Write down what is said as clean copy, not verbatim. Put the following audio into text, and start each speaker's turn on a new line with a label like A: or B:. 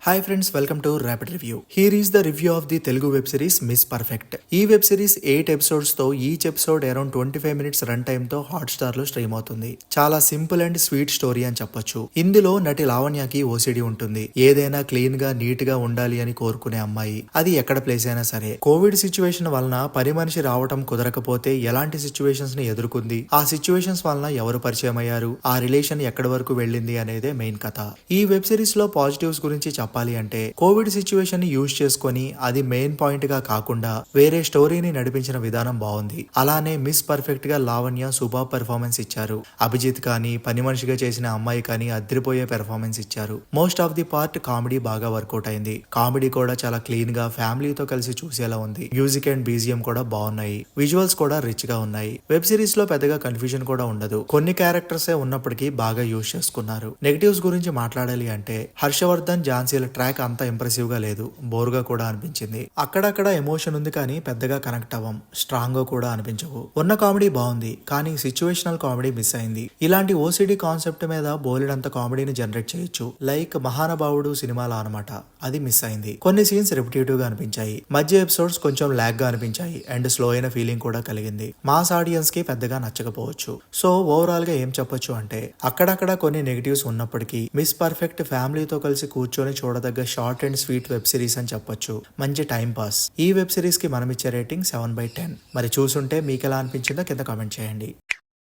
A: Hi friends, welcome to rapid review. Here is the review of the Telugu web series miss perfect. ఈ web series 8 episodes తో each episode around 25 minutes run time తో hot star లో stream అవుతుంది. చాలా simple and sweet story అని చెప్పొచ్చు. ఇందులో నటి లావణ్యకి ఓసిడి ఉంటుంది. ఏదైనా క్లీన్ గా నీట్ గా ఉండాలి అని కోరుకునే అమ్మాయి. అది ఎక్కడ ప్లేస్ అయినా సరే. కోవిడ్ సిచ్యువేషన్ వలన పని మనిషి రావటం కుదరకపోతే ఎలాంటి సిచ్యువేషన్స్ ని ఎదుర్కొంది, ఆ సిచ్యువేషన్స్ వలన ఎవరు పరిచయం అయ్యారు, ఆ రిలేషన్ ఎక్కడి వరకు వెళ్ళింది అనేదే మెయిన్ కథ. ఈ వెబ్ సిరీస్ లో పాజిటివ్స్ గురించి చెప్పాలి అంటే కోవిడ్ సిచ్యువేషన్ ని యూజ్ చేసుకొని అది మెయిన్ పాయింట్ గా కాకుండా వేరే స్టోరీని నడిపించిన విధానం బాగుంది. అలానే మిస్ పర్ఫెక్ట్ గా లావణ్య సూపర్ పెర్ఫార్మెన్స్ ఇచ్చారు. అభిజిత్ కానీ పని మనిషిగా చేసిన అమ్మాయి కానీ అదిరిపోయే పెర్ఫార్మెన్స్ ఇచ్చారు. Most of the part comedy బాగా వర్కౌట్ అయింది. కామెడీ కూడా చాలా క్లీన్ గా ఫ్యామిలీతో కలిసి చూసేలా ఉంది. మ్యూజిక్ అండ్ బీజిఎం కూడా బాగున్నాయి. విజువల్స్ కూడా రిచ్ గా ఉన్నాయి. వెబ్ సిరీస్ లో పెద్దగా కన్ఫ్యూజన్ కూడా ఉండదు. కొన్ని క్యారెక్టర్స్ ఉన్నప్పటికీ బాగా యూజ్ చేసుకున్నారు. నెగటివ్స్ గురించి మాట్లాడాలి అంటే హర్షవర్ధన్ ఝాన్సీల ట్రాక్ అంత ఇంప్రెసివ్ గా లేదు. బోర్గా కూడా అనిపించింది. అక్కడక్కడ ఎమోషన్ ఉంది కానీ పెద్దగా కనెక్ట్ అవ్వం. స్ట్రాంగ్ గా కూడా అనిపించవు. ఉన్న కామెడీ బాగుంది కానీ సిచ్యువేషనల్ కామెడీ మిస్ అయింది. ఇలాంటి ఓసిడి కాన్సెప్ట్ మీద బోలెడంత కామెడీని జనరేట్ చేయొచ్చు. లైక్ మహానుభావుడు సినిమాలో అనమాట. అది మిస్ అయింది. కొన్ని సీన్స్ రిపిటేటివ్ గా అనిపించాయి. మధ్య ఎపిసోడ్స్ కొంచెం లాగ్ గా అనిపించాయి అండ్ స్లో అయిన ఫీలింగ్ కూడా కలిగింది. మాస్ ఆడియన్స్ కి పెద్దగా నచ్చకపోవచ్చు. సో ఓవరాల్ గా ఏం చెప్పొచ్చు అంటే అక్కడక్కడ కొన్ని నెగటివ్స్ ఉన్నప్పటికీ మిస్ పర్ఫెక్ట్ ఫ్యామిలీతో కలిసి కూర్చొని చూడదగ్గ short and sweet web series అని చెప్పొచ్చు. మంచి టైం పాస్. ఈ వెబ్ సిరీస్ కి మనం ఇచ్చే రేటింగ్ 7/10. మరి చూసుంటే మీకు ఎలా అనిపించిందో కింద కామెంట్ చేయండి.